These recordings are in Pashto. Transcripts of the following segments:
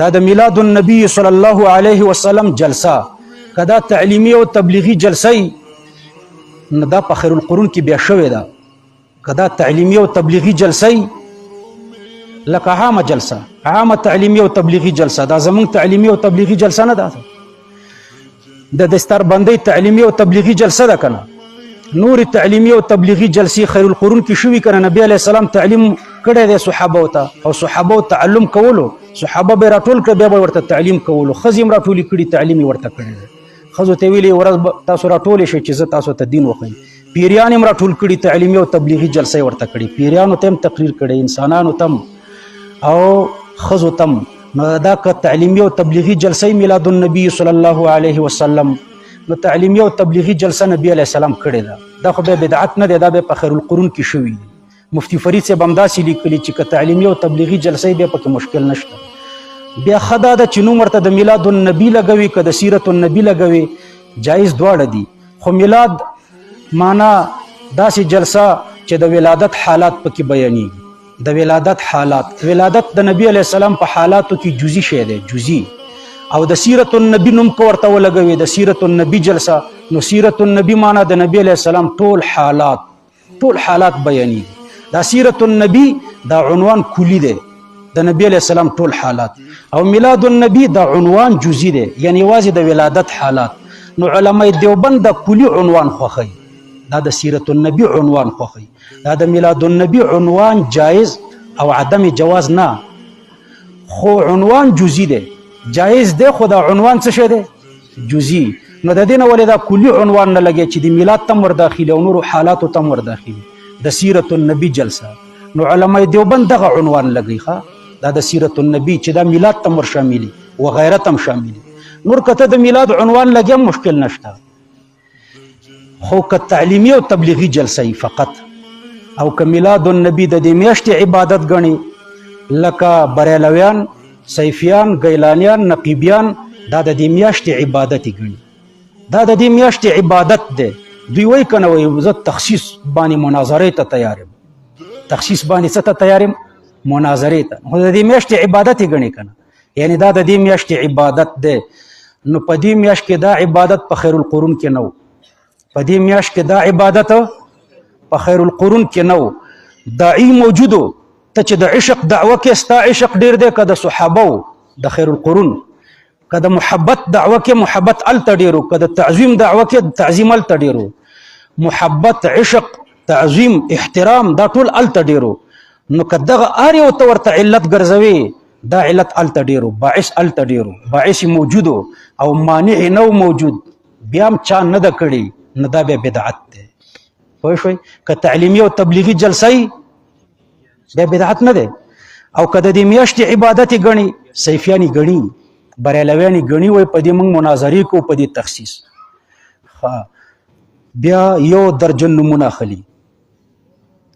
دا د میلاد النبی صلی الله علیه وسلم جلسه کدا تعلیمی او تبلیغی جلسه نه دا په خیر القرون کې بیا شوې ده. کدا تعلیمی او تبلیغی جلسه لکه عامه جلسه، عامه تعلیمی او تبلیغی جلسه، دا زمونږ تعلیمی او تبلیغی جلسه نه ده. د دستربندۍ تعلیمی او تبلیغی جلسه ده کنه. نور تعلیمی او تبلیغی جلسې خیر القرون کې شوي کنه. نبی علیه السلام تعلیم کړی دی صحابه ته او صحابه تعلم کولو، صحابه به راټول کړه بیا به ورته تعلیم کولو. ښځې هم راټولې کړي تعلیم یې ورته کړی دی. ښځو ته ویلې ورځ تاسو راټولې شئ چې زه تاسو ته دین وښیم. پیریان هم راټول کړي تعلیمي او تبلیغي جلسه یې ورته کړي. پیریانو ته هم تقریر کړی، انسانانو ته او ښځو ته هم. نو دا که تعلیمي او تبلیغي جلسه میلاد النبی صلی الله علیه وسلم، نو تعلیمي او تبلیغي جلسه نبی علیه السلام کړې ده. دا خو بیا بدعت نه دی، دا بیا په خیر القرون کې شوي دي. مفتی فرید صاحب همداسې لیکلي چې که تعلیمي او تبلیغي جلسه بیا پکې مشکل نشته. بیا ښه دا ده چې نوم ورته د میلاد النبي لګوي که د سیرت النبي لګوي، جایز دواړه دي. خو میلاد معنا داسې جلسه چې د ولادت حالات پکې بیانېږي. د ولادت حالات، ولادت د نبی علیه السلام په حالاتو کې جزئی شی دی، جزئی. او د سیرت النبی نوم که ورته ولګوي، د سیرت النبی جلسه، نو سیرت النبی معنا د نبی علیه السلام ټول حالات، ټول حالات بیانېږي. دا سیرت النبی دا عنوان کلی دی، د نبی علیه السلام ټول حالات. او میلاد النبی دا عنوان جزئی دی، یعنی یوازې د ولادت حالات. نو علماء دیوبند دا کلی عنوان خوښوي، دا د سیرت النبی عنوان خوښوي. دا د میلاد النبی عنوان جایز او عدم جواز نه، خو عنوان جزئی دی. جایز دی خو دا عنوان څه شی دی؟ جزئی. نو د دې نه ولې دا کلی عنوان نه لګي چې د میلاد تم ور داخلي او نورو حالاتو تم ور داخلي، د سیرت النبی جلسه. نو علماء دیوبند دغه عنوان لګي ښه، دا د سیرت النبی چې دا میلاد تم ور شاملي و غیره تم شاملي. نور کته د میلاد عنوان لګي مشکل نشته. خو که تعلیمي او تبلیغي جلسه فقط، او که میلاد النبی د دې میاشتې عبادت ګڼي لکه بریلویان، صیفیان، گیلانیان، نقیبیان، دا د دې میاشتې عبادت ګڼي. دا د دې میاشتې عبادت دی. دوی وایي که نه وایي زه تخصیص باندې مناظرې ته تیار یم. تخصیص باندې څه ته تیار یم؟ مناظرې ته. خو د دې میاشتې عبادت یې ګڼي که نه، یعنی دا د دې میاشتې عبادت دی. نو په دې میاشت کې دا عبادت په خیر القرون کې نه و. په دې میاشت کې دا عبادت په خیر القرون کې نه و. داعی موجود و، ته چې د عشق دعوه کې ستا عشق ډیر دی، که د صحابه و د خیر القرون، که د محبت دعوه کې محبت هلته ډیر و، که د تعظیم دعوه کې تعظیم هلته ډیر و. محبت، عشق، تعظیم، احترام دا ټول هلته ډیر و. نو که دغه هر یو ته ورته علت ګرځوي، دا علت هلته ډیر و، باعث هلته ډیر و، باعث موجود و او مانع نه موجود، بیا هم چا نه ده کړي، نو دا بیا بدعت دی. پوه شوئ؟ که تعلیمي او تبلیغي جلسه بیا بدعت نه دی. او که د دې میاشتې عبادت یې ګڼي، صیفیان یې ګڼي، بریلویان یې ګڼي، وایي په دې موږ مناظرې کوو، په دې تخصیص. بیا یو درجن نومونه اخلي،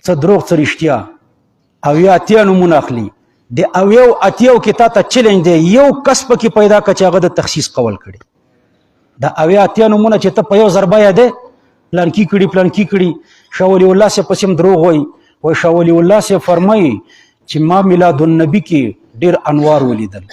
څه دروغ څه رښتیا، اویا اتیا نومونه اخلي. د اویاو اتیاو کې تا ته چیلنج دی، یو کس پکې پیدا کړه چې هغه د تخصیص قول کړي. د اویا اتیا نومونه چې ته په یو ضربه یادې پلانکي کړي پلانکي کړي. شاه ولی الله صاحب پسې هم دروغ وایي. وایي شاه ولی الله صاحب فرمایي چې ما میلاد النبي کې ډېر انوار ولیدل.